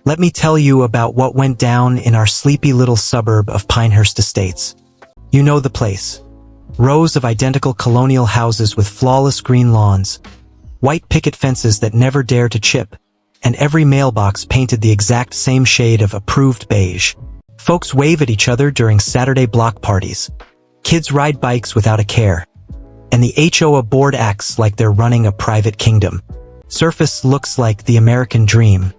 Let me tell you about what went down in our sleepy little suburb of Pinehurst Estates. You know the place. Rows of identical colonial houses with flawless green lawns, white picket fences that never dare to chip, and every mailbox painted the exact same shade of approved beige. Folks wave at each other during Saturday block parties. Kids ride bikes without a care. And the HOA board acts like they're running a private kingdom. Surface looks like the American dream.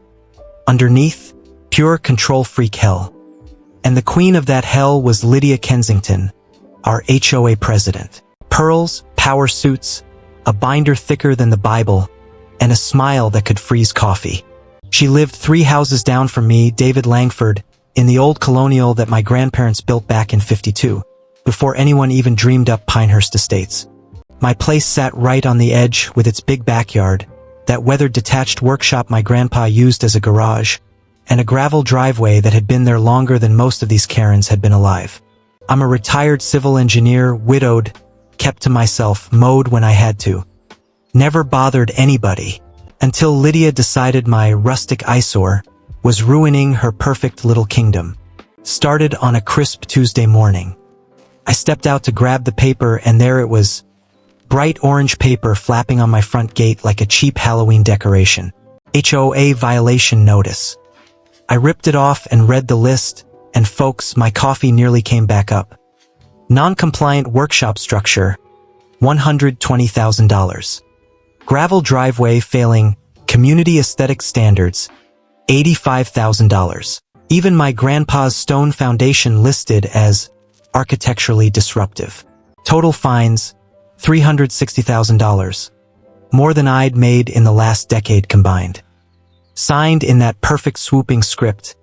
Underneath, pure control-freak hell. And the queen of that hell was Lydia Kensington, our HOA president. Pearls, power suits, a binder thicker than the Bible, and a smile that could freeze coffee. She lived 3 houses down from me, David Langford, in the old colonial that my grandparents built back in '52, before anyone even dreamed up Pinehurst Estates. My place sat right on the edge with its big backyard, that weathered detached workshop my grandpa used as a garage, and a gravel driveway that had been there longer than most of these Karens had been alive. I'm a retired civil engineer, widowed, kept to myself, mowed when I had to. Never bothered anybody, until Lydia decided my rustic eyesore was ruining her perfect little kingdom. Started on a crisp Tuesday morning. I stepped out to grab the paper, and there it was. Bright orange paper flapping on my front gate like a cheap Halloween decoration. HOA violation notice. I ripped it off and read the list, and folks, my coffee nearly came back up. Non-compliant workshop structure, $120,000. Gravel driveway failing community aesthetic standards, $85,000. Even my grandpa's stone foundation listed as architecturally disruptive. Total fines, $360,000. More than I'd made in the last decade combined. Signed in that perfect swooping script,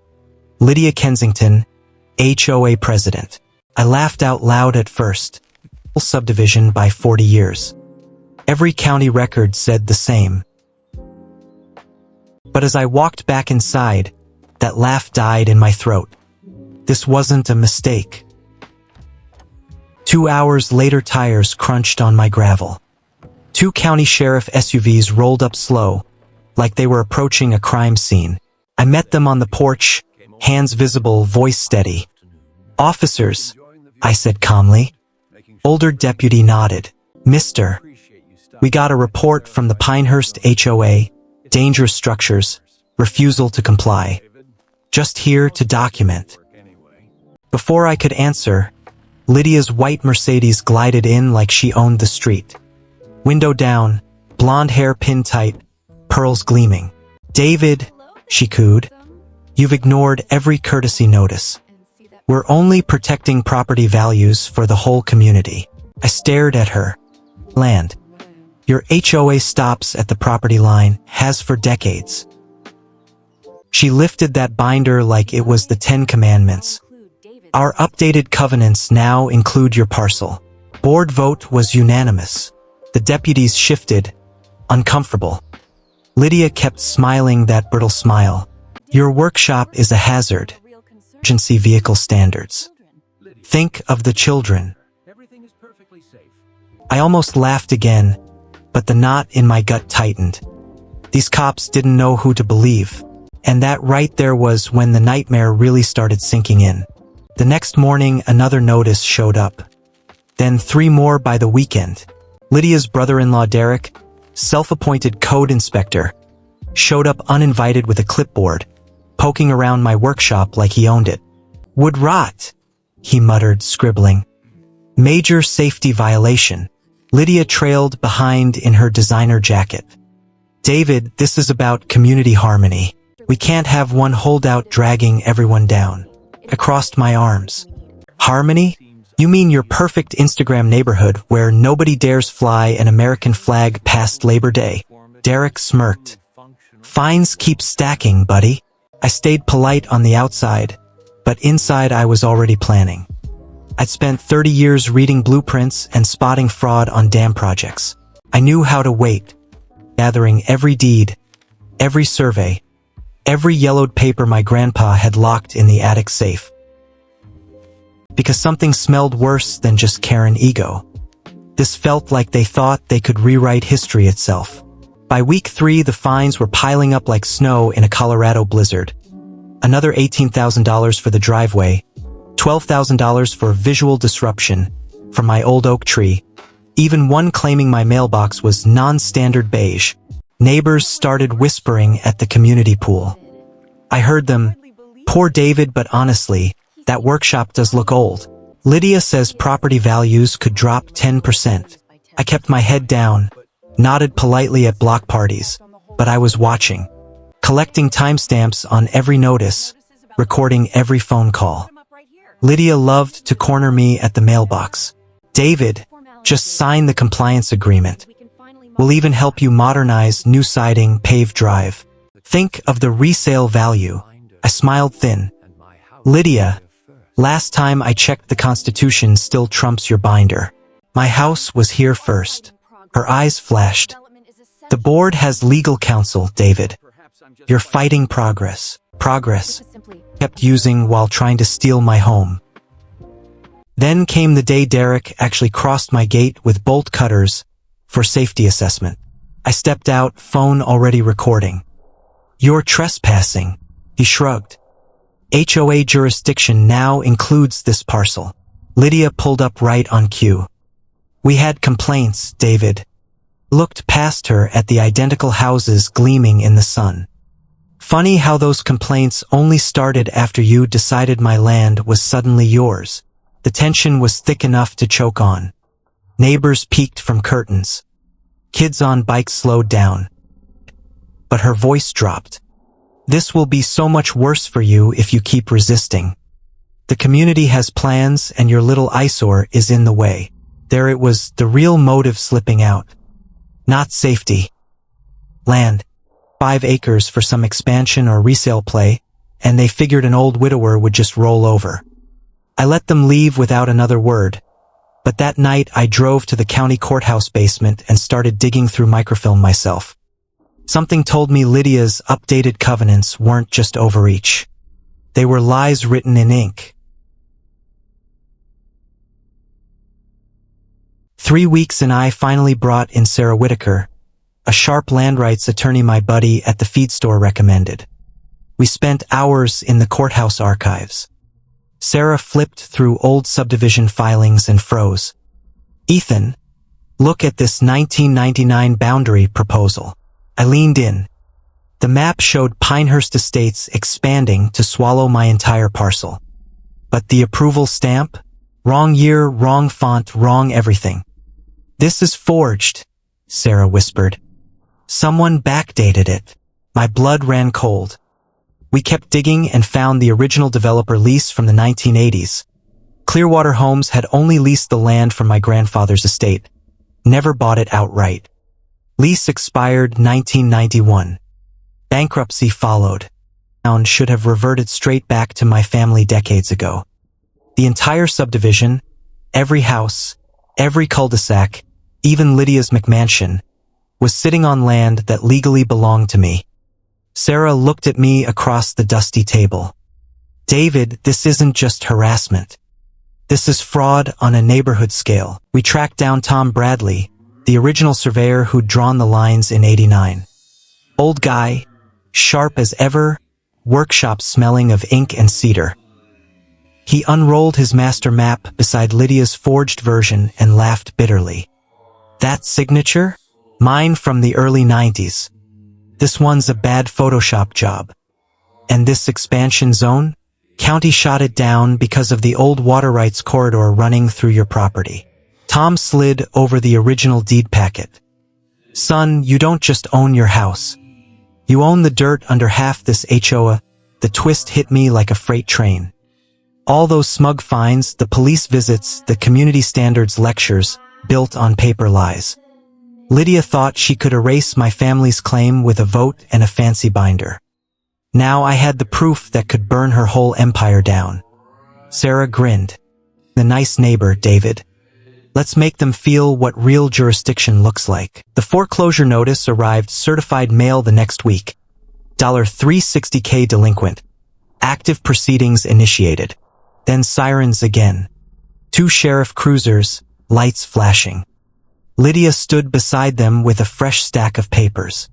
Lydia Kensington, HOA president. I laughed out loud at first. Subdivision by 40 years. Every county record said the same. But as I walked back inside, that laugh died in my throat. This wasn't a mistake. 2 hours later, tires crunched on my gravel. 2 county sheriff SUVs rolled up slow, like they were approaching a crime scene. I met them on the porch, hands visible, voice steady. "Officers," I said calmly. Older deputy nodded. "Mister, we got a report from the Pinehurst HOA, dangerous structures, refusal to comply. Just here to document." Before I could answer, Lydia's white Mercedes glided in like she owned the street. Window down, blonde hair pinned tight, pearls gleaming. "David," she cooed, "you've ignored every courtesy notice. We're only protecting property values for the whole community." I stared at her. "Land. Your HOA stops at the property line, has for decades." She lifted that binder like it was the 10 Commandments. "Our updated covenants now include your parcel." Board vote was unanimous. The deputies shifted, uncomfortable. Lydia kept smiling that brittle smile. "Your workshop is a hazard. Emergency vehicle standards. Think of the children." I almost laughed again, but the knot in my gut tightened. These cops didn't know who to believe. And that right there was when the nightmare really started sinking in. The next morning, another notice showed up. Then 3 more by the weekend. Lydia's brother-in-law Derek, self-appointed code inspector, showed up uninvited with a clipboard, poking around my workshop like he owned it. "Would rot," he muttered, scribbling. "Major safety violation." Lydia trailed behind in her designer jacket. "David, this is about community harmony. We can't have one holdout dragging everyone down." I crossed my arms. "Harmony? You mean your perfect Instagram neighborhood where nobody dares fly an American flag past Labor Day?" Derek smirked. "Fines keep stacking, buddy." I stayed polite on the outside, but inside I was already planning. I'd spent 30 years reading blueprints and spotting fraud on dam projects. I knew how to wait, gathering every deed, every survey, every yellowed paper my grandpa had locked in the attic safe. Because something smelled worse than just Karen ego. This felt like they thought they could rewrite history itself. By week 3, the fines were piling up like snow in a Colorado blizzard. Another $18,000 for the driveway, $12,000 for visual disruption from my old oak tree, even one claiming my mailbox was non-standard beige. Neighbors started whispering at the community pool. I heard them, "Poor David, but honestly, that workshop does look old. Lydia says property values could drop 10%. I kept my head down, nodded politely at block parties, but I was watching, collecting timestamps on every notice, recording every phone call. Lydia loved to corner me at the mailbox. David, just sign the compliance agreement. We'll even help you modernize new siding, paved drive. Think of the resale value." I smiled thin. "Lydia, last time I checked the Constitution still trumps your binder. My house was here first." Her eyes flashed. "The board has legal counsel, David. You're fighting progress." Progress. Kept using while trying to steal my home. Then came the day Derek actually crossed my gate with bolt cutters for safety assessment. I stepped out, phone already recording. "You're trespassing," he shrugged. "HOA jurisdiction now includes this parcel." Lydia pulled up right on cue. "We had complaints, David." Looked past her at the identical houses gleaming in the sun. "Funny how those complaints only started after you decided my land was suddenly yours." The tension was thick enough to choke on. Neighbors peeked from curtains. Kids on bikes slowed down. But her voice dropped. "This will be so much worse for you if you keep resisting. The community has plans and your little eyesore is in the way." There it was, the real motive slipping out. Not safety. Land. 5 acres for some expansion or resale play, and they figured an old widower would just roll over. I let them leave without another word, but that night I drove to the county courthouse basement and started digging through microfilm myself. Something told me Lydia's updated covenants weren't just overreach. They were lies written in ink. 3 weeks and I finally brought in Sarah Whitaker, a sharp land rights attorney my buddy at the feed store recommended. We spent hours in the courthouse archives. Sarah flipped through old subdivision filings and froze. "Ethan, look at this 1999 boundary proposal." I leaned in. The map showed Pinehurst Estates expanding to swallow my entire parcel. But the approval stamp? Wrong year, wrong font, wrong everything. "This is forged," Sarah whispered. "Someone backdated it." My blood ran cold. We kept digging and found the original developer lease from the 1980s. Clearwater Homes had only leased the land from my grandfather's estate, never bought it outright. Lease expired 1991. Bankruptcy followed. Town should have reverted straight back to my family decades ago. The entire subdivision, every house, every cul-de-sac, even Lydia's McMansion, was sitting on land that legally belonged to me. Sarah looked at me across the dusty table. "David, this isn't just harassment. This is fraud on a neighborhood scale." We tracked down Tom Bradley, the original surveyor who'd drawn the lines in '89. Old guy, sharp as ever, workshop smelling of ink and cedar. He unrolled his master map beside Lydia's forged version and laughed bitterly. "That signature? Mine from the early '90s. This one's a bad Photoshop job. And this expansion zone? County shot it down because of the old water rights corridor running through your property." Tom slid over the original deed packet. "Son, you don't just own your house. You own the dirt under half this HOA." The twist hit me like a freight train. All those smug fines, the police visits, the community standards lectures, built on paper lies. Lydia thought she could erase my family's claim with a vote and a fancy binder. Now I had the proof that could burn her whole empire down. Sarah grinned. "The nice neighbor, David. Let's make them feel what real jurisdiction looks like." The foreclosure notice arrived certified mail the next week. $360K delinquent. Active proceedings initiated. Then sirens again. 2 sheriff cruisers, lights flashing. Lydia stood beside them with a fresh stack of papers.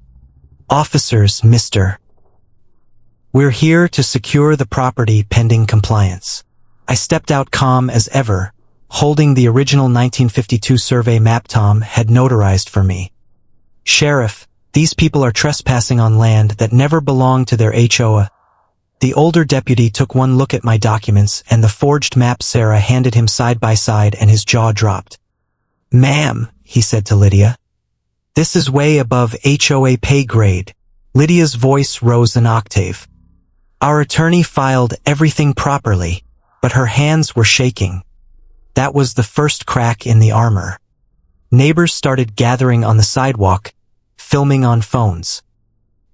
"Officers, Mr. We're here to secure the property pending compliance. I stepped out calm as ever, holding the original 1952 survey map Tom had notarized for me. Sheriff, these people are trespassing on land that never belonged to their HOA. The older deputy took one look at my documents and the forged map Sarah handed him side by side, and his jaw dropped. "Ma'am," he said to Lydia, "this is way above HOA pay grade." Lydia's voice rose an octave. Our attorney filed everything properly, but her hands were shaking. That was the first crack in the armor. Neighbors started gathering on the sidewalk, filming on phones.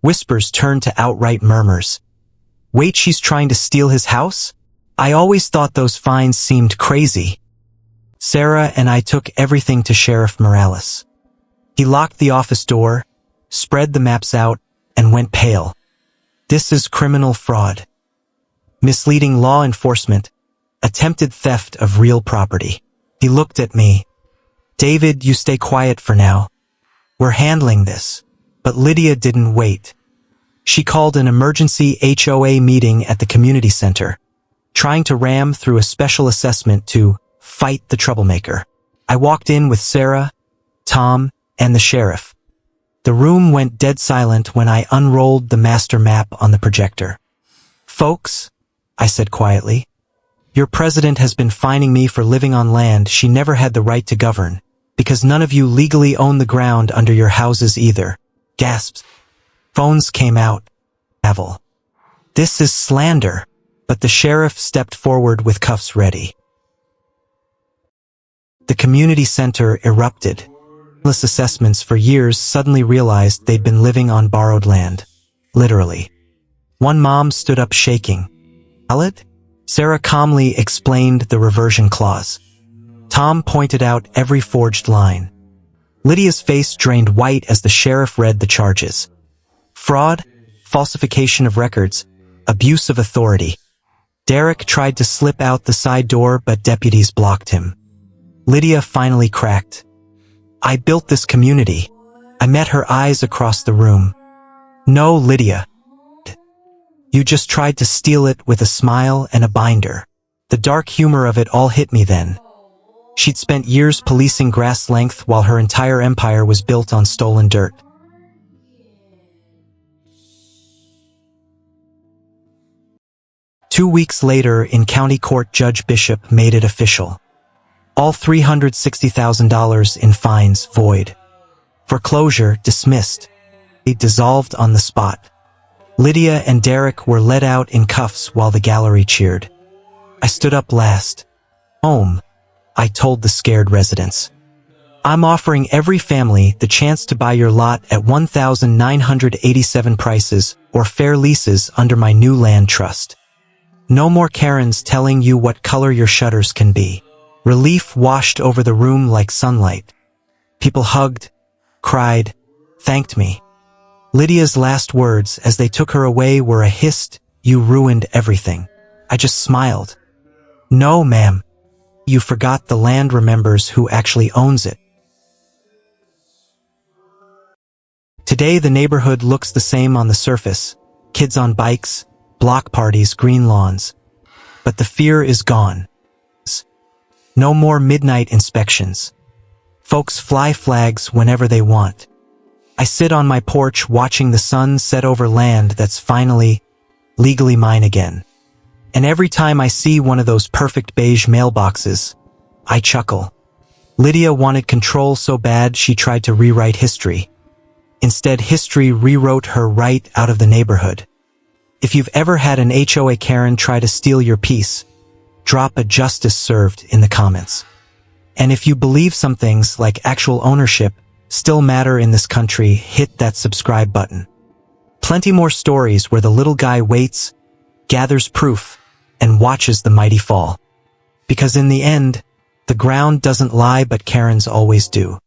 Whispers turned to outright murmurs. "Wait, she's trying to steal his house? I always thought those fines seemed crazy." Sarah and I took everything to Sheriff Morales. He locked the office door, spread the maps out, and went pale. "This is criminal fraud. Misleading law enforcement, attempted theft of real property." He looked at me. "David, you stay quiet for now. We're handling this." But Lydia didn't wait. She called an emergency HOA meeting at the community center, trying to ram through a special assessment to fight the troublemaker. I walked in with Sarah, Tom, and the sheriff. The room went dead silent when I unrolled the master map on the projector. "Folks," I said quietly, "your president has been fining me for living on land she never had the right to govern, because none of you legally own the ground under your houses either." Gasps. Phones came out. Gavel. "This is slander." But the sheriff stepped forward with cuffs ready. The community center erupted. Endless assessments for years suddenly realized they'd been living on borrowed land. Literally. One mom stood up shaking. "Valid?" Sarah calmly explained the reversion clause. Tom pointed out every forged line. Lydia's face drained white as the sheriff read the charges. Fraud, falsification of records, abuse of authority. Derek tried to slip out the side door, but deputies blocked him. Lydia finally cracked. "I built this community." I met her eyes across the room. "No, Lydia. You just tried to steal it with a smile and a binder." The dark humor of it all hit me then. She'd spent years policing grass length while her entire empire was built on stolen dirt. Two weeks later, in county court, Judge Bishop made it official. All $360,000 in fines void. Foreclosure dismissed. They dissolved on the spot. Lydia and Derek were let out in cuffs while the gallery cheered. I stood up last. "Home," I told the scared residents. "I'm offering every family the chance to buy your lot at 1,987 prices or fair leases under my new land trust. No more Karens telling you what color your shutters can be." Relief washed over the room like sunlight. People hugged, cried, thanked me. Lydia's last words as they took her away were a hissed, "You ruined everything." I just smiled. "No, ma'am. You forgot the land remembers who actually owns it." Today the neighborhood looks the same on the surface. Kids on bikes, block parties, green lawns. But the fear is gone. No more midnight inspections. Folks fly flags whenever they want. I sit on my porch watching the sun set over land that's finally, legally mine again. And every time I see one of those perfect beige mailboxes, I chuckle. Lydia wanted control so bad she tried to rewrite history. Instead, history rewrote her right out of the neighborhood. If you've ever had an HOA Karen try to steal your peace, drop a "justice served" in the comments. And if you believe some things like actual ownership still matter in this country, hit that subscribe button. Plenty more stories where the little guy waits, gathers proof, and watches the mighty fall. Because in the end, the ground doesn't lie, but Karens always do.